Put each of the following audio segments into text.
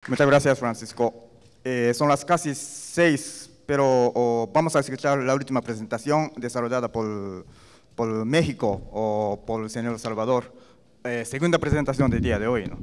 Muchas gracias, Francisco. Son las casi 6, pero vamos a escuchar la última presentación desarrollada por México o por el señor Salvador. Segunda presentación del día de hoy, ¿no?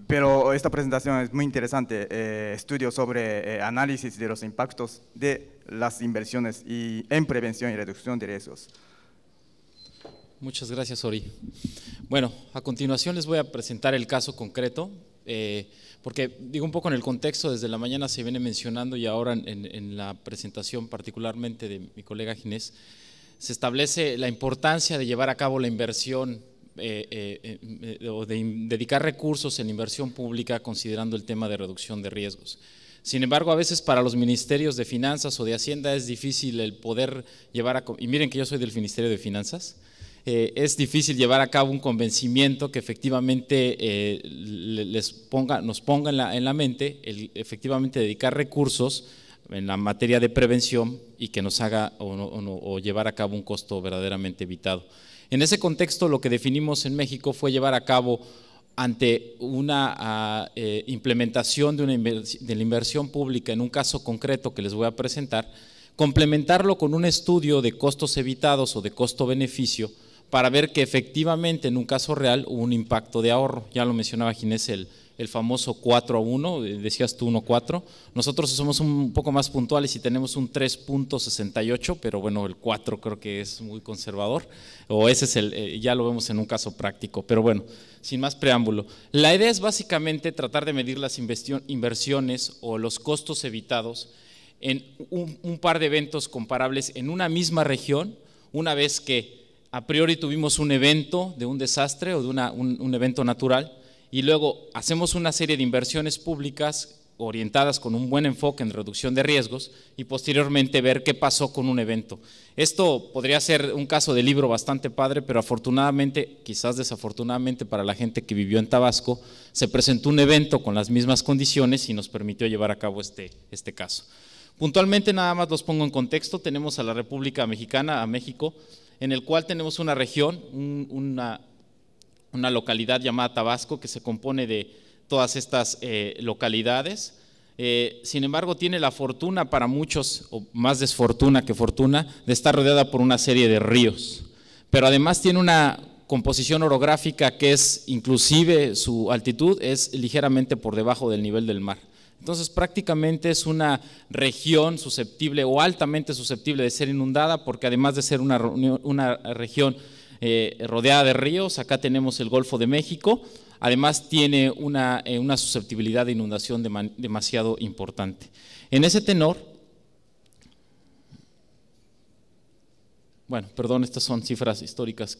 Pero esta presentación es muy interesante. Estudio sobre análisis de los impactos de las inversiones en prevención y reducción de riesgos. Muchas gracias, Ori. Bueno, a continuación les voy a presentar el caso concreto, porque digo un poco en el contexto, desde la mañana se viene mencionando y ahora en la presentación particularmente de mi colega Ginés, se establece la importancia de llevar a cabo la inversión o de dedicar recursos en inversión pública considerando el tema de reducción de riesgos. Sin embargo, a veces para los ministerios de Finanzas o de Hacienda es difícil el poder llevar a cabo, y miren que yo soy del Ministerio de Finanzas, es difícil llevar a cabo un convencimiento que efectivamente nos ponga en la mente el efectivamente dedicar recursos en la materia de prevención y que nos haga o llevar a cabo un costo verdaderamente evitado. En ese contexto, lo que definimos en México fue llevar a cabo ante una implementación de la inversión pública en un caso concreto que les voy a presentar, complementarlo con un estudio de costos evitados o de costo-beneficio para ver que efectivamente en un caso real hubo un impacto de ahorro. Ya lo mencionaba Ginés, el famoso 4:1, decías tú 1:4. Nosotros somos un poco más puntuales y tenemos un 3.68, pero bueno, el 4 creo que es muy conservador, o ese es ya lo vemos en un caso práctico, pero bueno, sin más preámbulo. La idea es básicamente tratar de medir las inversiones o los costos evitados en un par de eventos comparables en una misma región, una vez que a priori tuvimos un evento de un desastre o de un evento natural, y luego hacemos una serie de inversiones públicas orientadas con un buen enfoque en reducción de riesgos y posteriormente ver qué pasó con un evento. Esto podría ser un caso de libro bastante padre, pero afortunadamente, quizás desafortunadamente para la gente que vivió en Tabasco, se presentó un evento con las mismas condiciones y nos permitió llevar a cabo este caso. Puntualmente, nada más los pongo en contexto, tenemos a la República Mexicana, a México, en el cual tenemos una región, una localidad llamada Tabasco, que se compone de todas estas localidades. Sin embargo, tiene la fortuna para muchos, o más desfortuna que fortuna, de estar rodeada por una serie de ríos. Pero además tiene una composición orográfica que es, inclusive su altitud es ligeramente por debajo del nivel del mar. Entonces prácticamente es una región susceptible o altamente susceptible de ser inundada, porque además de ser una región rodeada de ríos, acá tenemos el Golfo de México, además tiene una susceptibilidad de inundación demasiado importante. En ese tenor, bueno, perdón, estas son cifras históricas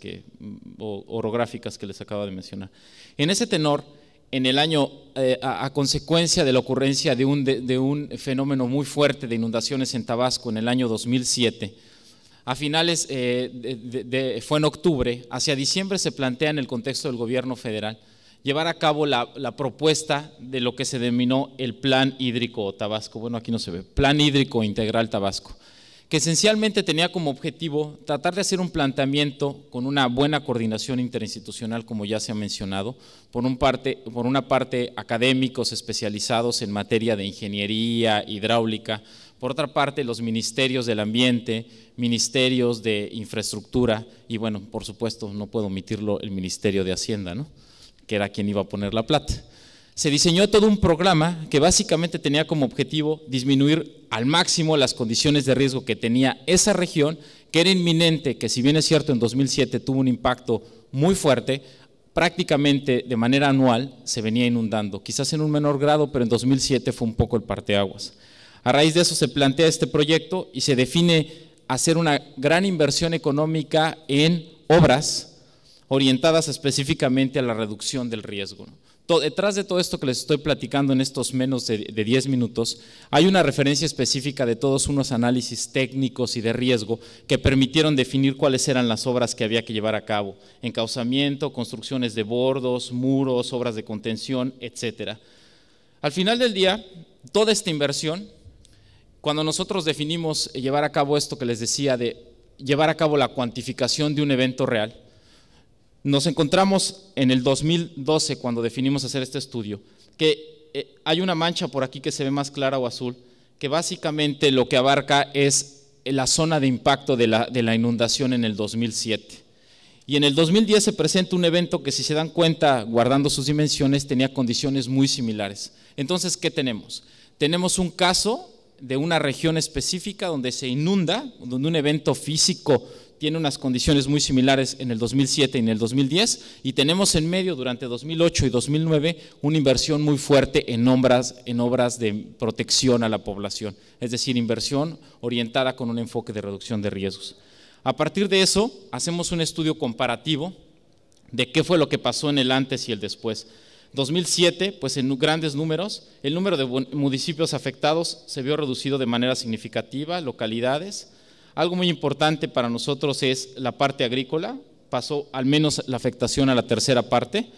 o orográficas que les acabo de mencionar. En ese tenor, en el año, a consecuencia de la ocurrencia de un fenómeno muy fuerte de inundaciones en Tabasco en el año 2007, a finales, fue en octubre, hacia diciembre se plantea en el contexto del gobierno federal llevar a cabo la propuesta de lo que se denominó el Plan Hídrico Tabasco. Bueno, aquí no se ve, Plan Hídrico Integral Tabasco, que esencialmente tenía como objetivo tratar de hacer un planteamiento con una buena coordinación interinstitucional, como ya se ha mencionado, por una parte académicos especializados en materia de ingeniería hidráulica, por otra parte los ministerios del ambiente, ministerios de infraestructura y bueno, por supuesto, no puedo omitirlo, el Ministerio de Hacienda, ¿no?, que era quien iba a poner la plata. Se diseñó todo un programa que básicamente tenía como objetivo disminuir al máximo las condiciones de riesgo que tenía esa región, que era inminente, que si bien es cierto en 2007 tuvo un impacto muy fuerte, prácticamente de manera anual se venía inundando, quizás en un menor grado, pero en 2007 fue un poco el parteaguas. A raíz de eso se plantea este proyecto y se define hacer una gran inversión económica en obras orientadas específicamente a la reducción del riesgo. Detrás de todo esto que les estoy platicando en estos menos de 10 minutos, hay una referencia específica de todos unos análisis técnicos y de riesgo que permitieron definir cuáles eran las obras que había que llevar a cabo: encauzamiento, construcciones de bordos, muros, obras de contención, etcétera. Al final del día, toda esta inversión, cuando nosotros definimos llevar a cabo esto que les decía de llevar a cabo la cuantificación de un evento real, Nos encontramos en el 2012 cuando definimos hacer este estudio, que hay una mancha por aquí que se ve más clara o azul, que básicamente lo que abarca es la zona de impacto de la inundación en el 2007. Y en el 2010 se presenta un evento que, si se dan cuenta, guardando sus dimensiones, tenía condiciones muy similares. Entonces, ¿qué tenemos? Tenemos un caso de una región específica donde se inunda, donde un evento físico tiene unas condiciones muy similares en el 2007 y en el 2010, y tenemos en medio, durante 2008 y 2009, una inversión muy fuerte en obras de protección a la población, es decir, inversión orientada con un enfoque de reducción de riesgos. A partir de eso, hacemos un estudio comparativo de qué fue lo que pasó en el antes y el después. 2007, pues en grandes números, el número de municipios afectados se vio reducido de manera significativa, localidades. Algo muy importante para nosotros es la parte agrícola, pasó al menos la afectación a la tercera parte.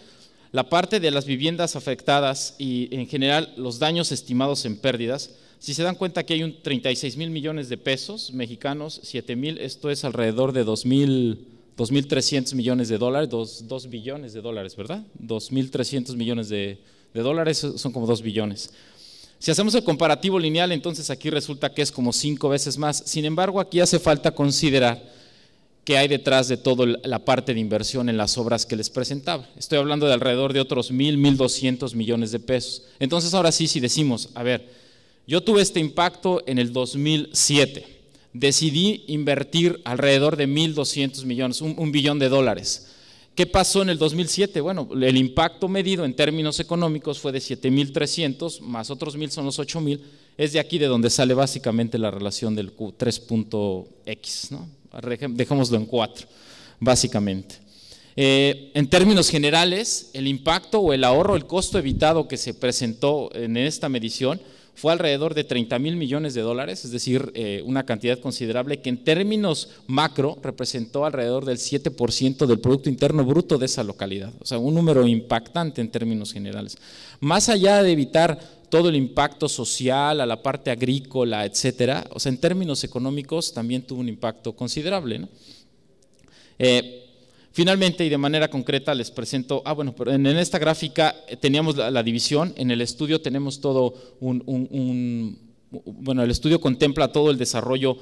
La parte de las viviendas afectadas y en general los daños estimados en pérdidas, si se dan cuenta que hay 36,000 millones de pesos mexicanos, 7,000, esto es alrededor de 2,300 millones de dólares, 2 billones de dólares, ¿verdad? 2,300 millones de dólares son como 2 billones. Si hacemos el comparativo lineal, entonces aquí resulta que es como 5 veces más. Sin embargo, aquí hace falta considerar que hay detrás de todo la parte de inversión en las obras que les presentaba. Estoy hablando de alrededor de otros 1,200 millones de pesos. Entonces, ahora sí, si decimos, a ver, yo tuve este impacto en el 2007, decidí invertir alrededor de 1,200 millones, un billón de dólares. ¿Qué pasó en el 2007? Bueno, el impacto medido en términos económicos fue de 7,300, más otros 1,000 son los 8,000. Es de aquí de donde sale básicamente la relación del Q3.x, ¿no? Dejémoslo en 4, básicamente. En términos generales, el impacto o el ahorro, el costo evitado que se presentó en esta medición fue alrededor de 30,000 millones de dólares, es decir, una cantidad considerable que en términos macro representó alrededor del 7% del Producto Interno Bruto de esa localidad, o sea, un número impactante en términos generales. Más allá de evitar todo el impacto social, a la parte agrícola, etcétera, o sea, en términos económicos también tuvo un impacto considerable, ¿no? Finalmente, y de manera concreta, les presento, pero en esta gráfica teníamos la división, en el estudio tenemos todo el estudio contempla todo el desarrollo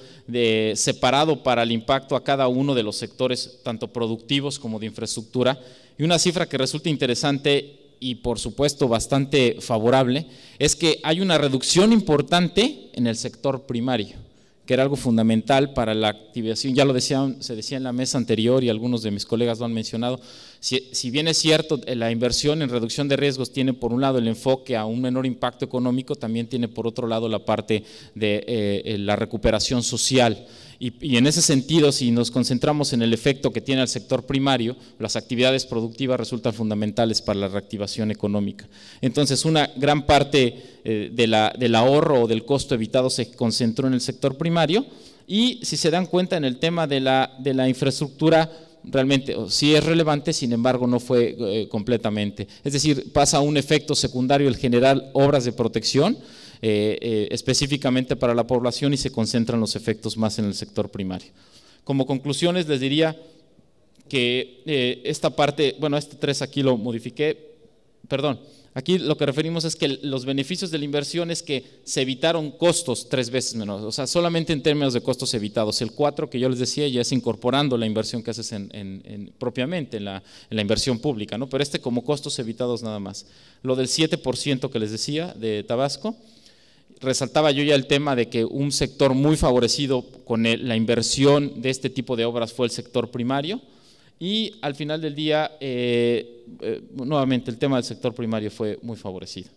separado para el impacto a cada uno de los sectores, tanto productivos como de infraestructura, y una cifra que resulta interesante y por supuesto bastante favorable, es que hay una reducción importante en el sector primario, que era algo fundamental para la activación, ya se decía en la mesa anterior y algunos de mis colegas lo han mencionado. Si bien es cierto, la inversión en reducción de riesgos tiene por un lado el enfoque a un menor impacto económico, también tiene por otro lado la parte de la recuperación social. Y en ese sentido, si nos concentramos en el efecto que tiene el sector primario, las actividades productivas resultan fundamentales para la reactivación económica. Entonces, una gran parte del ahorro o del costo evitado se concentró en el sector primario, y si se dan cuenta en el tema de la infraestructura, realmente sí es relevante, sin embargo no fue completamente. Es decir, pasa a un efecto secundario el generar obras de protección, específicamente para la población, y se concentran los efectos más en el sector primario. Como conclusiones les diría que esta parte, este 3 aquí lo modifiqué, aquí lo que referimos es que los beneficios de la inversión es que se evitaron costos 3 veces menores, o sea, solamente en términos de costos evitados. El 4 que yo les decía ya es incorporando la inversión que haces propiamente en la inversión pública, ¿no? Pero como costos evitados nada más. Lo del 7% que les decía de Tabasco, resaltaba yo ya el tema de que un sector muy favorecido con la inversión de este tipo de obras fue el sector primario, y al final del día, nuevamente el tema del sector primario fue muy favorecido.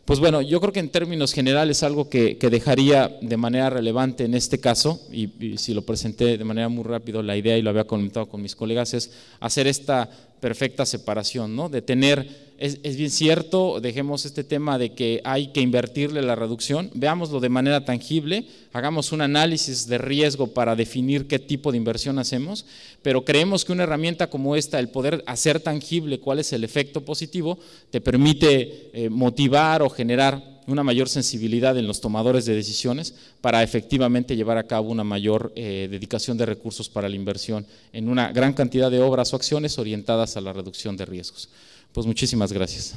Pues bueno, yo creo que en términos generales algo que dejaría de manera relevante en este caso, y si lo presenté de manera muy rápido la idea y lo había comentado con mis colegas, es hacer esta perfecta separación, ¿no? De tener, es bien cierto, dejemos este tema de que hay que invertirle la reducción, veámoslo de manera tangible, hagamos un análisis de riesgo para definir qué tipo de inversión hacemos, pero creemos que una herramienta como esta, el poder hacer tangible cuál es el efecto positivo, te permite motivar o generar una mayor sensibilidad en los tomadores de decisiones para efectivamente llevar a cabo una mayor dedicación de recursos para la inversión en una gran cantidad de obras o acciones orientadas a la reducción de riesgos. Pues muchísimas gracias.